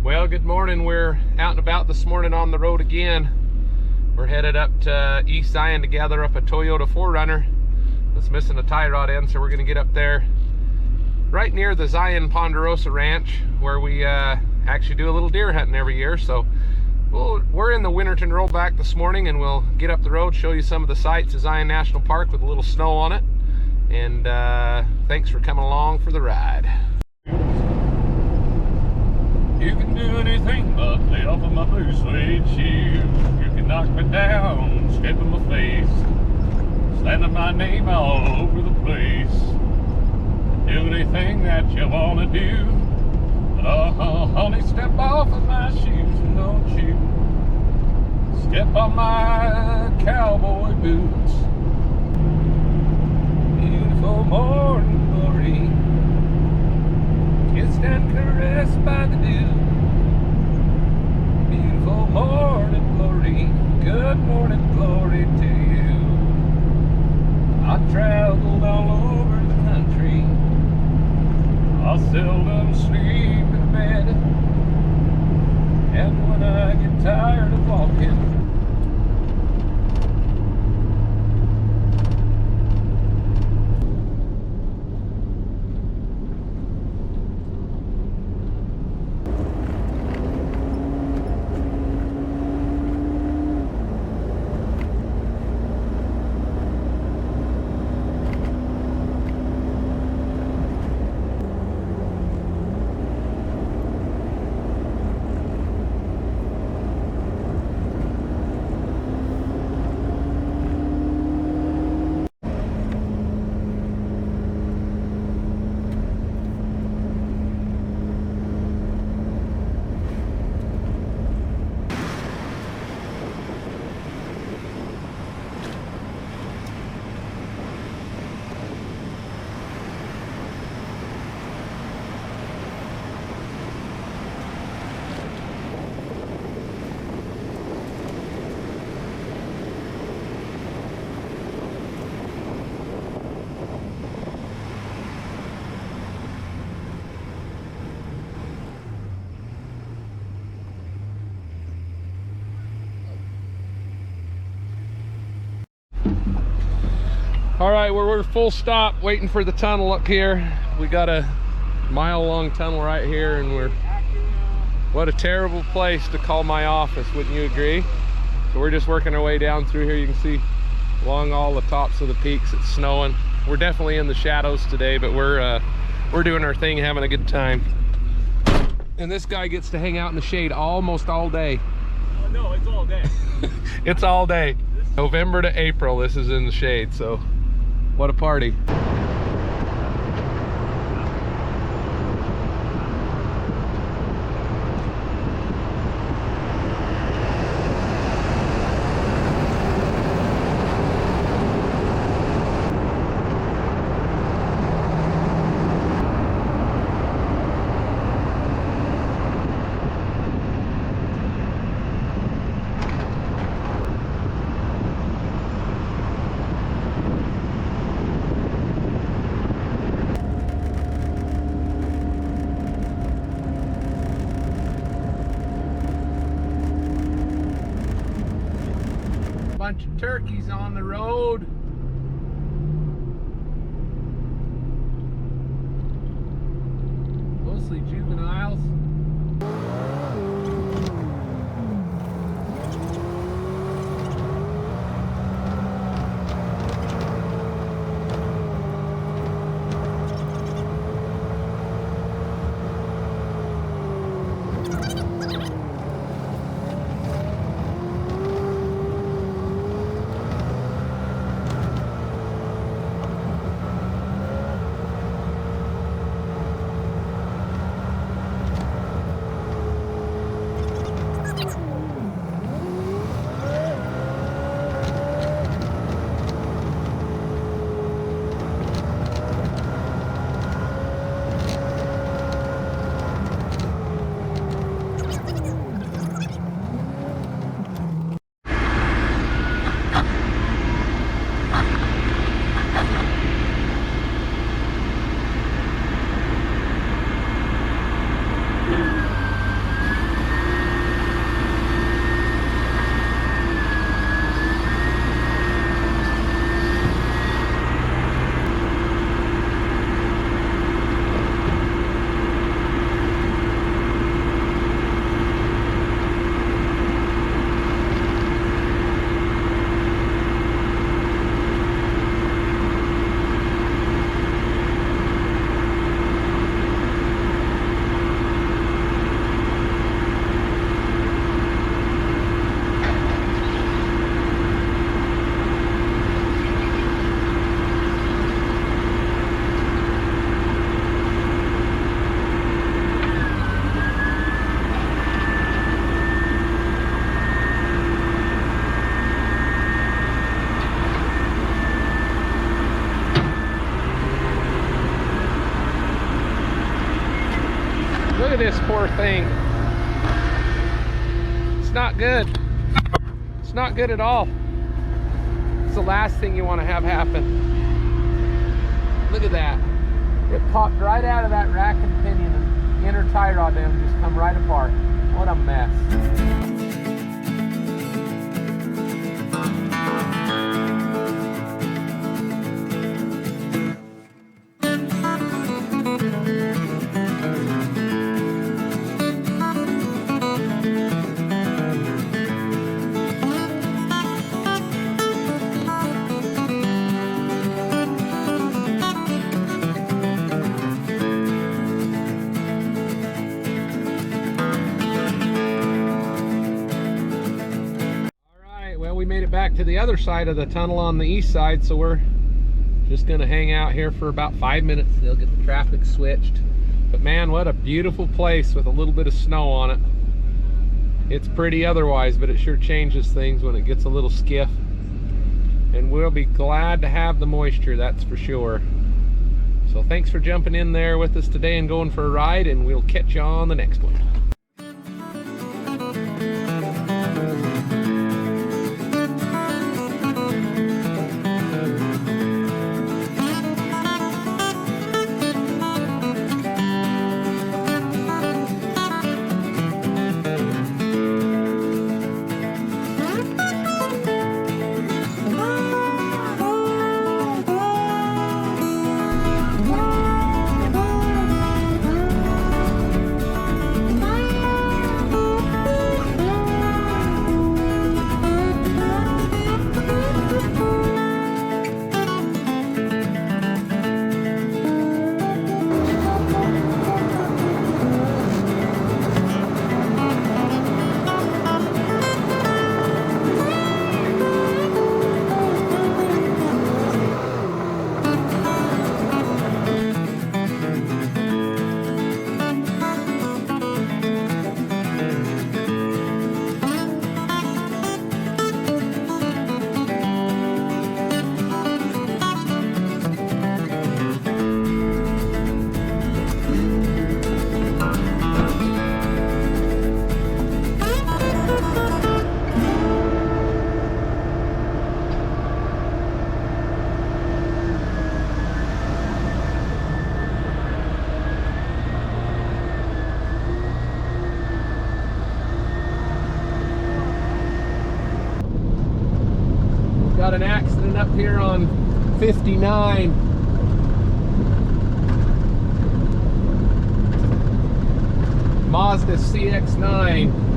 Well, good morning. We're out and about this morning on the road again. We're headed up to East Zion to gather up a Toyota 4Runner that's missing a tie rod end, so we're going to get up there right near the Zion Ponderosa Ranch, where we actually do a little deer hunting every year. So we're in the Winterton rollback this morning, and we'll get up the road, show you some of the sights of Zion National Park with a little snow on it. And thanks for coming along for the ride. You can do anything but lay off of my blue suede shoes. You can knock me down, step in my face, slandering my name all over the place. Do anything that you wanna do, but honey, step off of my shoes and don't you step on my cowboy boots. Beautiful morning glory, kissed and caressed by the dew. Beautiful morning glory, good morning glory to you. I've traveled all over the country, I seldom sleep in bed, and when I get tired of walking, all right, we're full stop waiting for the tunnel up here. We got a mile-long tunnel right here, and what a terrible place to call my office, wouldn't you agree? So we're just working our way down through here. You can see along all the tops of the peaks it's snowing. We're definitely in the shadows today, but we're doing our thing, having a good time. And this guy gets to hang out in the shade almost all day. Oh no, it's all day. It's all day. November to April, this is in the shade, so what a party. Bunch of turkeys on the road. Mostly juveniles. thing. It's not good. It's not good at all. It's the last thing you want to have happen. Look at that. It popped right out of that rack and pinion, and the inner tie rod then just come right apart. What a mess. We made it back to the other side of the tunnel on the east side, so we're just gonna hang out here for about 5 minutes. They'll get the traffic switched. But man, what a beautiful place with a little bit of snow on it. It's pretty otherwise, but it sure changes things when it gets a little skiff. And we'll be glad to have the moisture, that's for sure. So thanks for jumping in there with us today and going for a ride, and we'll catch you on the next one. Got an accident up here on 59. Mazda CX-9.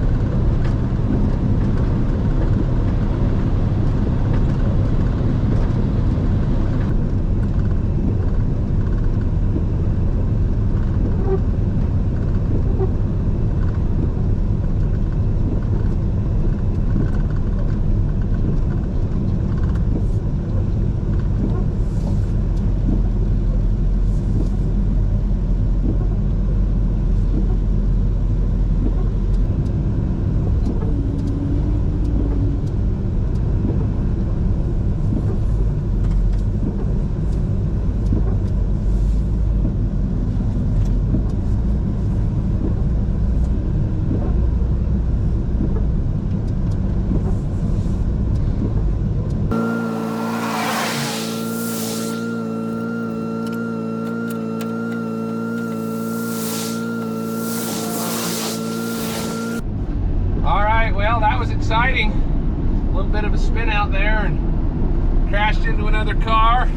Well, that was exciting. A little bit of a spin out there and crashed into another car.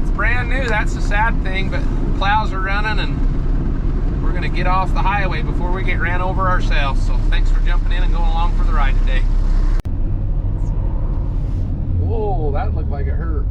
It's brand new, that's the sad thing, but plows are running and we're gonna get off the highway before we get ran over ourselves. So thanks for jumping in and going along for the ride today. Whoa, that looked like it hurt.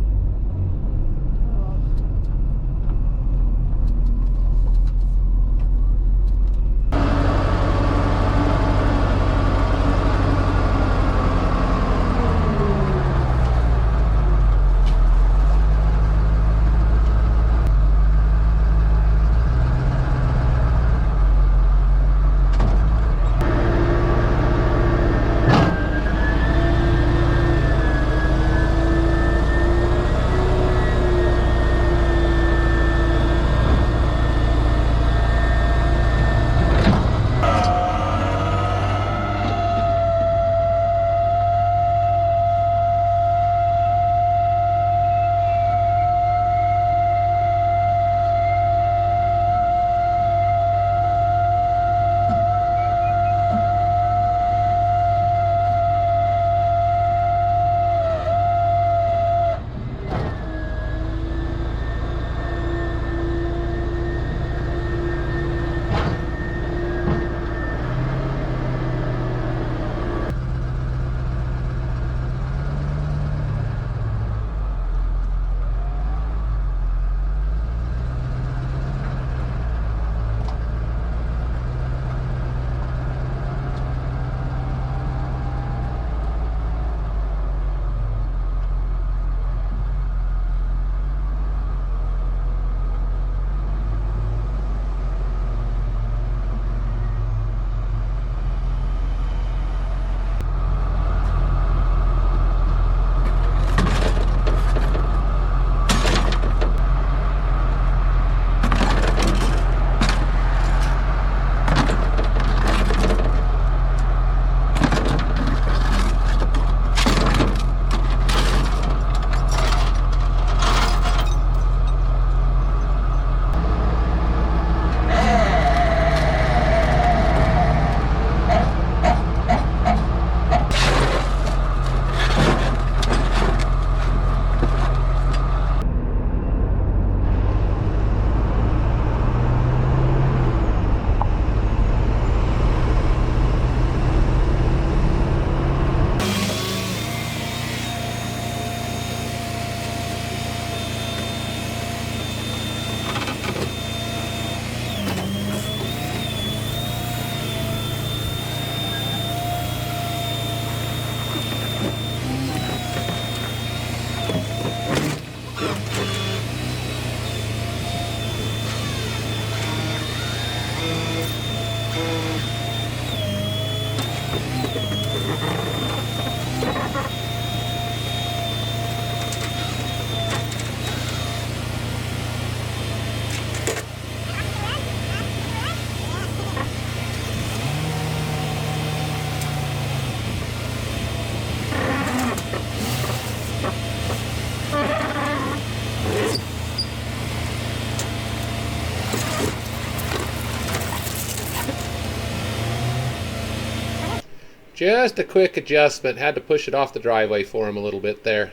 Just a quick adjustment. Had to push it off the driveway for him a little bit there.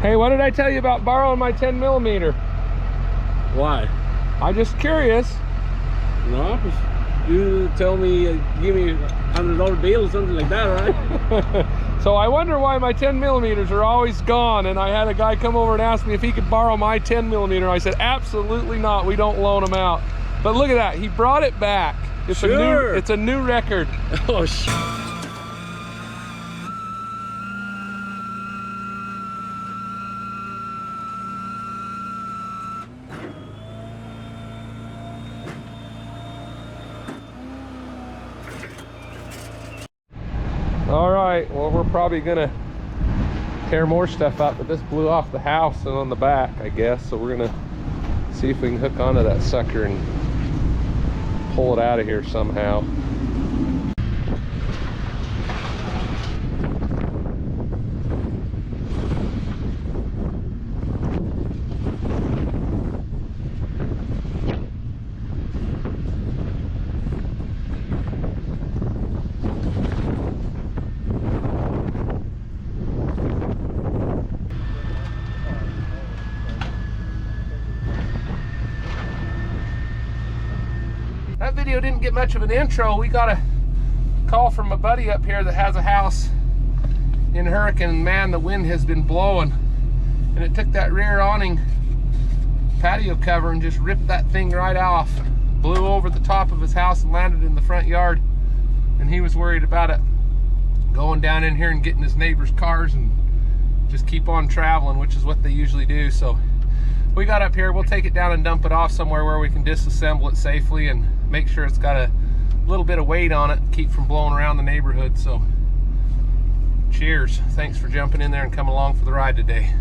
Hey, what did I tell you about borrowing my 10mm? Why? I'm just curious. No, you tell me, give me $100 bill or something like that, right? So I wonder why my 10mm are always gone, and I had a guy come over and ask me if he could borrow my 10mm. I said, absolutely not, we don't loan them out. But look at that, he brought it back. It's sure. It's a new record. Oh, shit. All right, well, we're probably gonna tear more stuff out, but this blew off the house and on the back, I guess. So we're gonna see if we can hook onto that sucker and pull it out of here somehow. That video didn't get much of an intro. We got a call from a buddy up here that has a house in Hurricane. Man, the wind has been blowing, and it took that rear awning patio cover and just ripped that thing right off. Blew over the top of his house and landed in the front yard, and he was worried about it going down in here and getting his neighbors' cars and just keep on traveling, which is what they usually do. So we got up here, we'll take it down and dump it off somewhere where we can disassemble it safely and make sure it's got a little bit of weight on it, keep from blowing around the neighborhood. So cheers, thanks for jumping in there and coming along for the ride today.